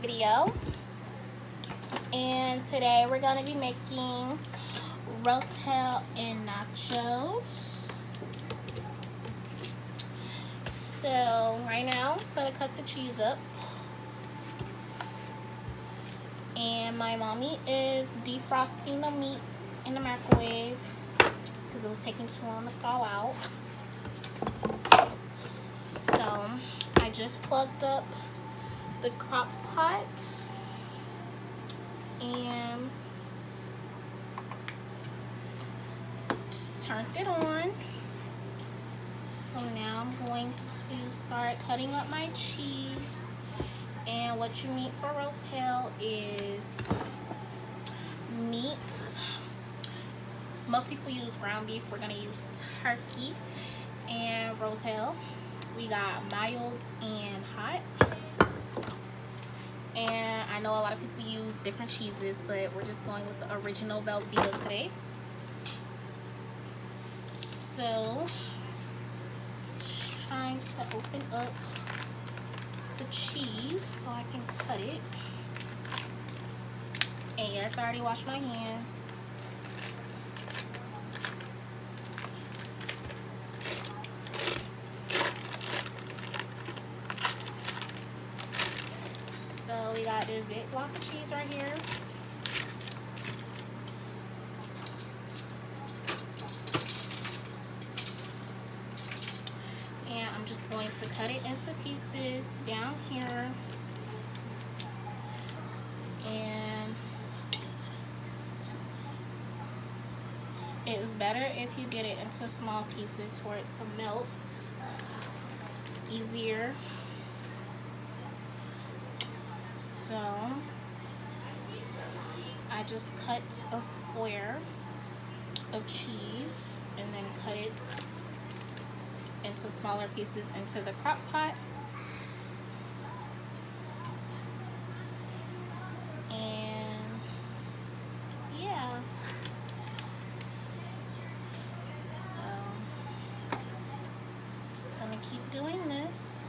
Video, and today we're going to be making Rotel and nachos. So right now I'm going to cut the cheese up, and my mommy is defrosting the meats in the microwave because it was taking too long to thaw out. So I just plugged up the crock pot and just turned it on. So now I'm going to start cutting up my cheese. And what you need for Rotel is meat. Most people use ground beef. We're going to use turkey and Rotel. We got mild and hot. And I know a lot of people use different cheeses, but we're just going with the original Valdosta today. So, just trying to open up the cheese so I can cut it. And yes, I already washed my hands. So we got this big block of cheese right here. And I'm just going to cut it into pieces down here. And it's better if you get it into small pieces for it to melt easier. So I just cut a square of cheese and then cut it into smaller pieces into the crock pot. And yeah. So just gonna keep doing this.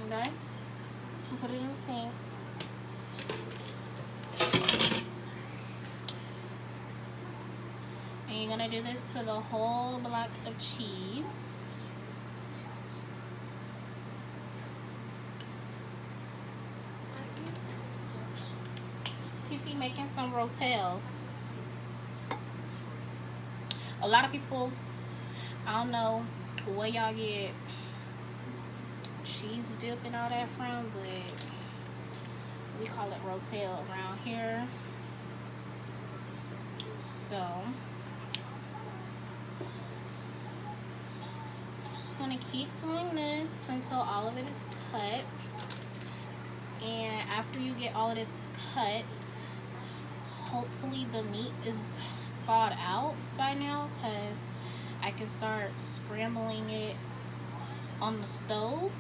Okay, put it in the sink. And you're gonna do this to the whole block of cheese. TT making some Rotel. A lot of people, I don't know where y'all get cheese dip and all that from, but we call it Rotel around here. So just gonna keep doing this until all of it is cut. And after you get all of this cut, hopefully the meat is thawed out by now, because I can start scrambling it on the stove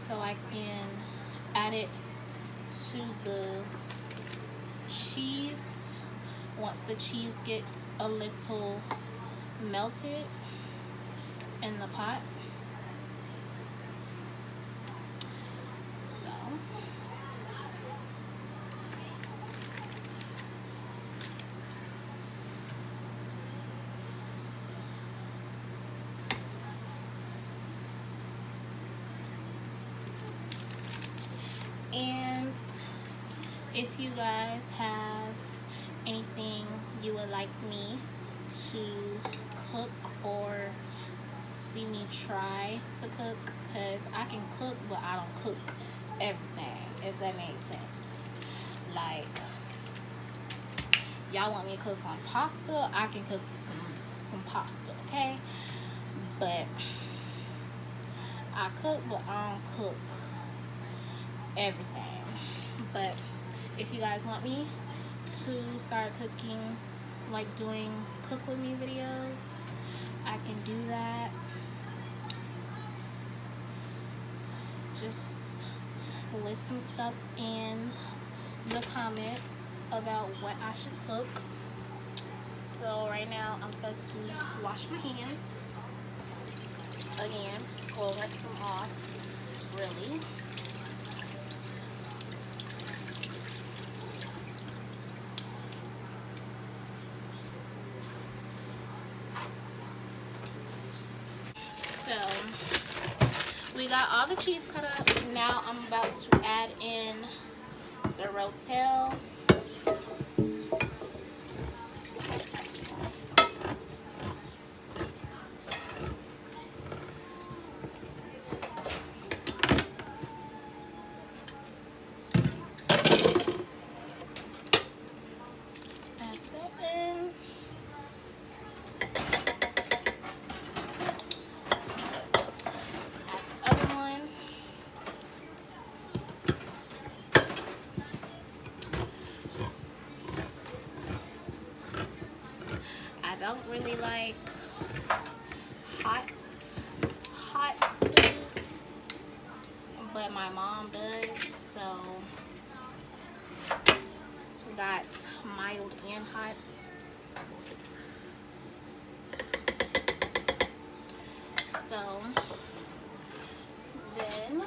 so I can add it to the cheese once the cheese gets a little melted in the pot. So and if you guys have anything you would like me to cook or see me try to cook, because I can cook but I don't cook everything, if that makes sense. Like, y'all want me to cook some pasta, I can cook some pasta, okay? But I cook, but I don't cook everything. But if you guys want me to start cooking, like doing cook with me videos, I can do that. Just list some stuff in the comments about what I should cook. So right now I'm going to wash my hands again. We'll rinse them off really. So we got all the cheese cut up. Now I'm about to add in the Rotel. Add that in. Add the other one. I don't really like hot food, but my mom does, so we got mild and hot. So then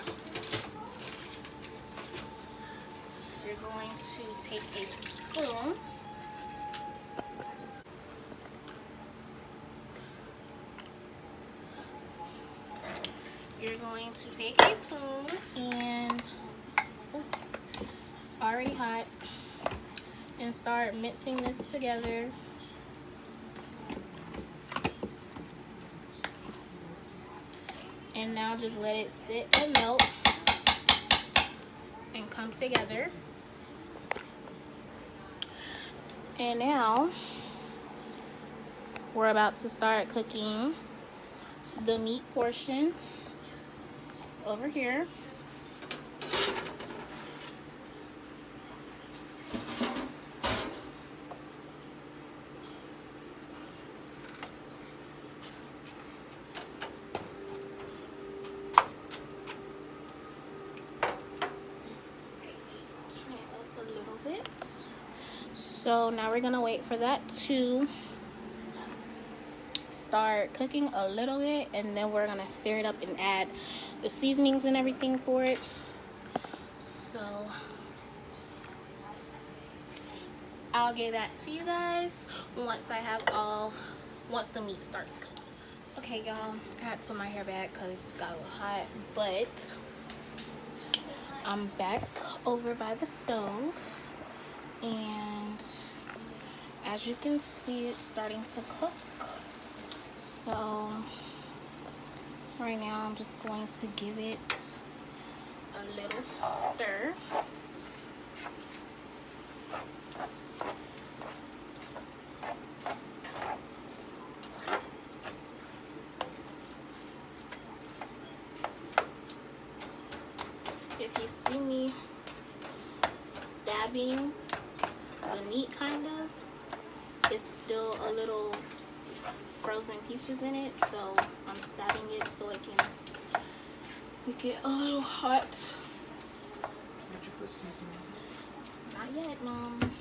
you're going to take a spoon. You're going to take a spoon and it's already hot, and start mixing this together. And now just let it sit and melt and come together. And now we're about to start cooking the meat portion over here. Turn it up a little bit. So now we're gonna wait for that to start cooking a little bit, and then we're gonna stir it up and add the seasonings and everything for it. So I'll give that to you guys once the meat starts cooking. Okay, y'all, I had to put my hair back because it got a little hot, but I'm back over by the stove, and as you can see, it's starting to cook. So right now I'm just going to give it a little stir. If you see me stabbing the meat, kind of, it's still a little frozen pieces in it, so I'm stabbing it so it can get a little hot. Did you put seasoning? Not yet, Mom.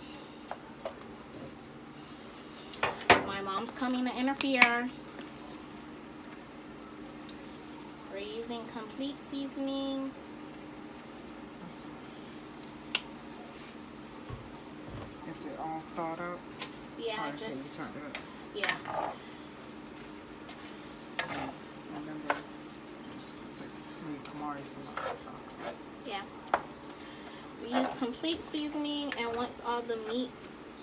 My mom's coming to interfere. We're using complete seasoning. Is it all thawed out? Yeah, Alright, just okay, you turned it up. yeah. Remember, Kamari said. Yeah. We use complete seasoning, and once all the meat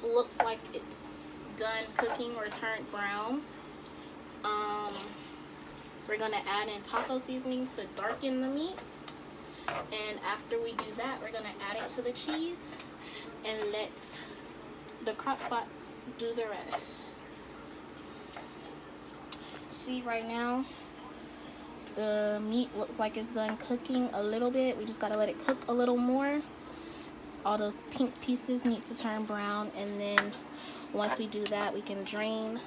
looks like it's done cooking or turned brown, we're gonna add in taco seasoning to darken the meat. And after we do that, we're gonna add it to the cheese and let the crock pot do the rest. See, right now the meat looks like it's done cooking a little bit. We just gotta let it cook a little more. All those pink pieces need to turn brown, and then once we do that, we can drain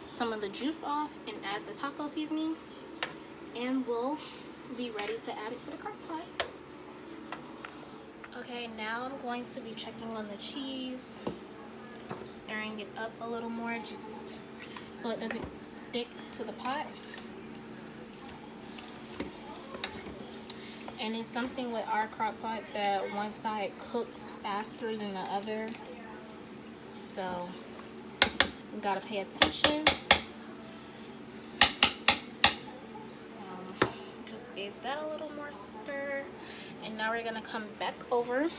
some of the juice off and add the taco seasoning, and we'll be ready to add it to the crock pot. Okay, now I'm going to be checking on the cheese, stirring it up a little more just so it doesn't stick to the pot. And it's something with our crock pot that one side cooks faster than the other, so you gotta pay attention. So just gave that a little more stir, and now we're gonna come back over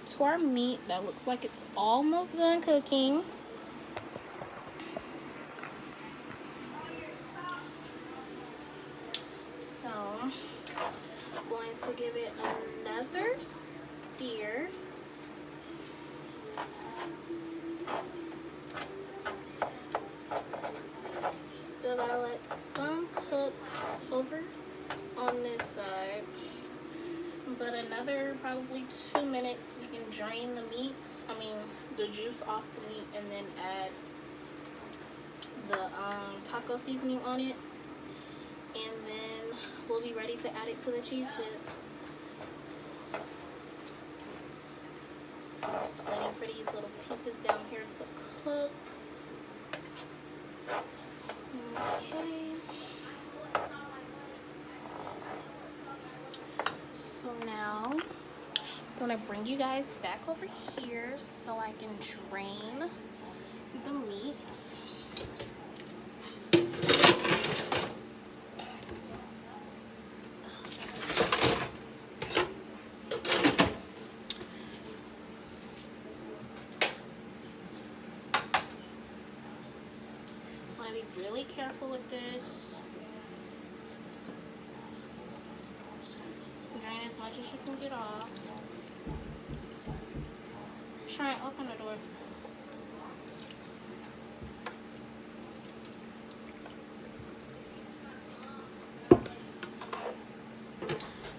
to our meat that looks like it's almost done cooking. So I'm going to give it another stir. Still gotta let some cook over on this side, but another probably 2 minutes we can drain the the juice off the meat, and then add the taco seasoning on it, and then we'll be ready to add it to the cheese dip. Just waiting for these little pieces down here to cook. Okay. So now I'm gonna bring you guys back over here so I can drain the meat. Be really careful with this. Drain as much as you can get off. Try and open the door.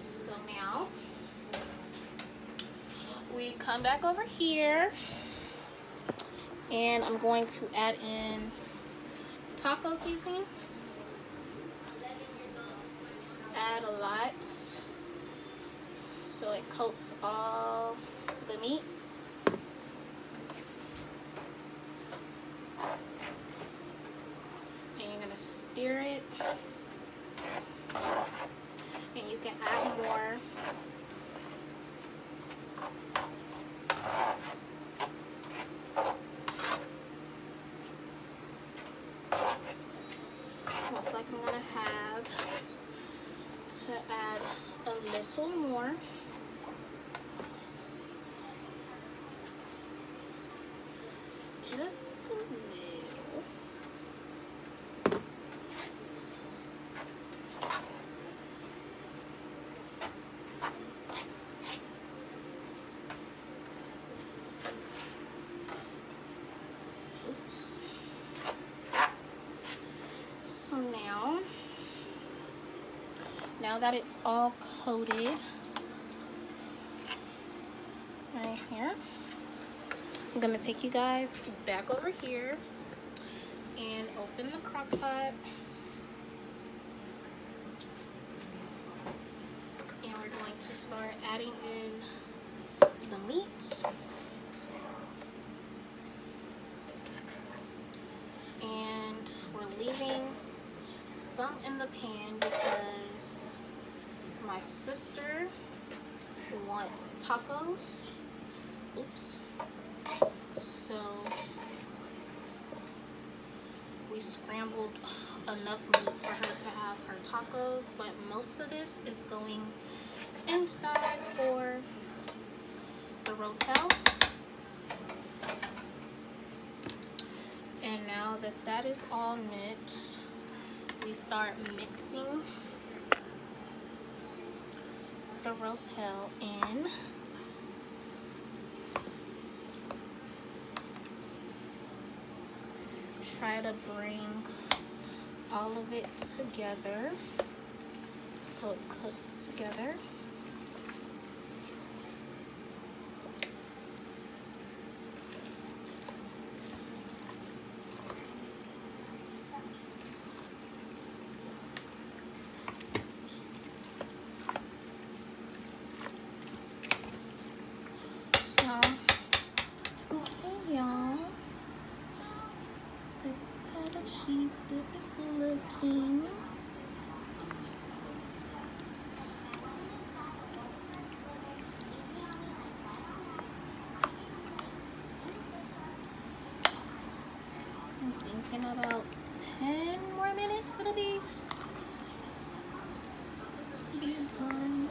So now we come back over here, and I'm going to add in taco seasoning. Add a lot so it coats all the meat. And you're gonna stir it, and you can add more. Looks like I'm gonna have to add a little more. Just a little. Oops. So now that it's all coated right here, I'm gonna take you guys back over here and open the crock pot, and we're going to start adding in the meat. And we're leaving some in the pan because my sister wants tacos. Oops. So we scrambled enough meat for her to have her tacos, but most of this is going inside for the Rotel. And now that that is all mixed, we start mixing the Rotel in. Try to bring all of it together. so it cooks together. So, okay, y'all. This is how the cheese dip is looking. I'm thinking about 10 more minutes it'll be done.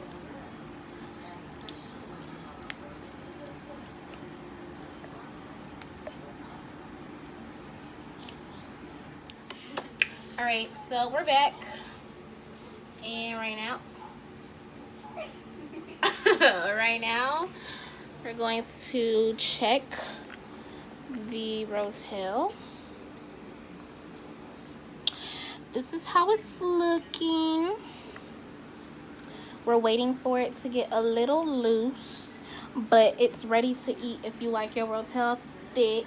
Alright, so we're back. And right now, we're going to check the Rotel. This is how it's looking. We're waiting for it to get a little loose, but it's ready to eat if you like your Rotel thick.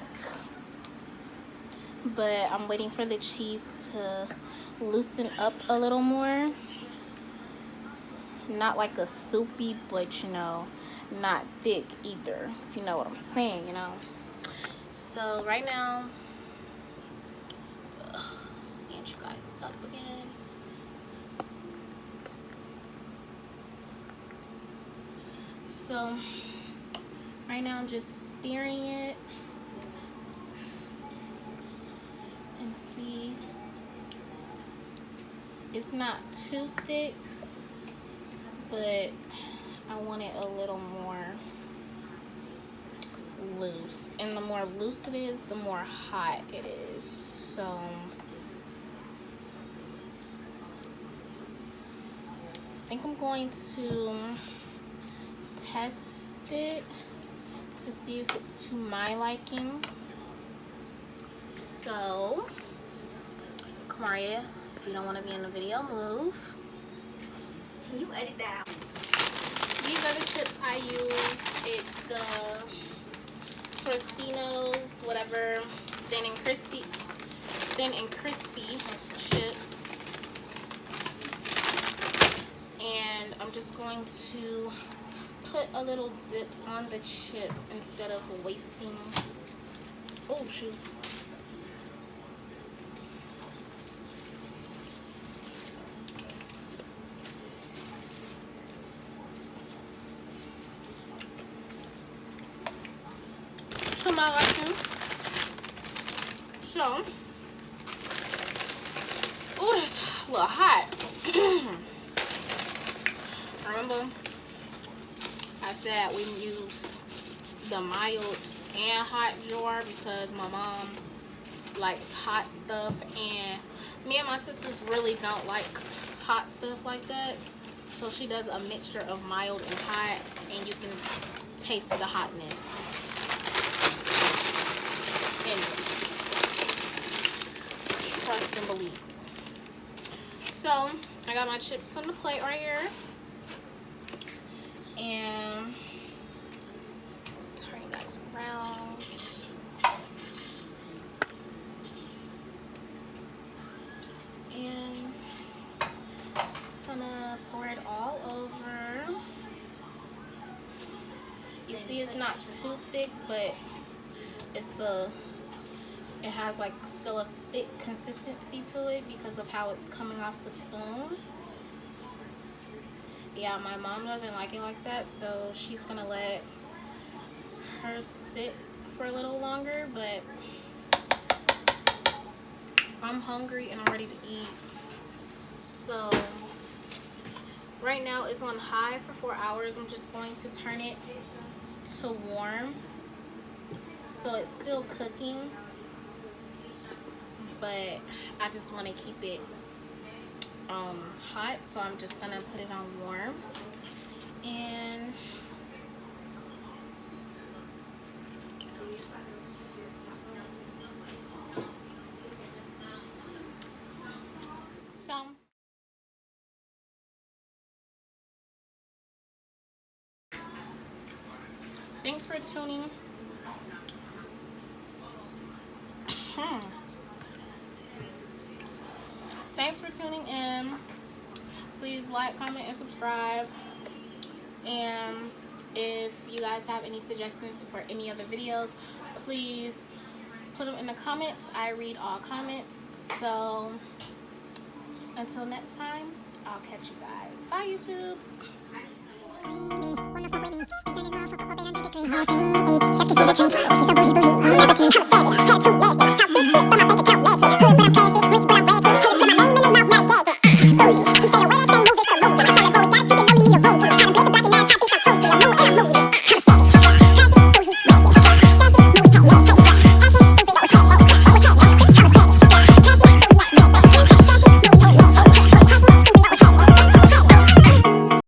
But I'm waiting for the cheese to loosen up a little more. Not like a soupy, but you know, not thick either, if you know what I'm saying, you know. So right now, stand you guys up again. So right now I'm just stirring it and see, it's not too thick, but I want it a little more loose, and the more loose it is, the more hot it is. So I think I'm going to test it to see if it's to my liking. So Kamaria, if you don't want to be in the video, move. Can you edit that out? These are the chips I use. It's the Tostinos, whatever, thin and crispy chips. And I'm just going to put a little dip on the chip instead of wasting. Oh shoot. To my liking. So, oh, that's a little hot. Remember, I said we use the mild and hot jar because my mom likes hot stuff, and me and my sisters really don't like hot stuff like that. So she does a mixture of mild and hot, and you can taste the hotness in it. Trust and believe. So I got my chips on the plate right here, and turn you guys around. And just gonna pour it all over. You see, it's not too thick, but it has like still a thick consistency to it because of how it's coming off the spoon. Yeah, my mom doesn't like it like that, so she's gonna let her sit for a little longer, but I'm hungry and I'm ready to eat. So right now it's on high for 4 hours. I'm just going to turn it to warm, so it's still cooking, but I just want to keep it hot, so I'm just gonna put it on warm. And so tuning. Thanks for tuning in. Please like, comment, and subscribe. And if you guys have any suggestions for any other videos, please put them in the comments. I read all comments. So until next time, I'll catch you guys. Bye, YouTube. Check the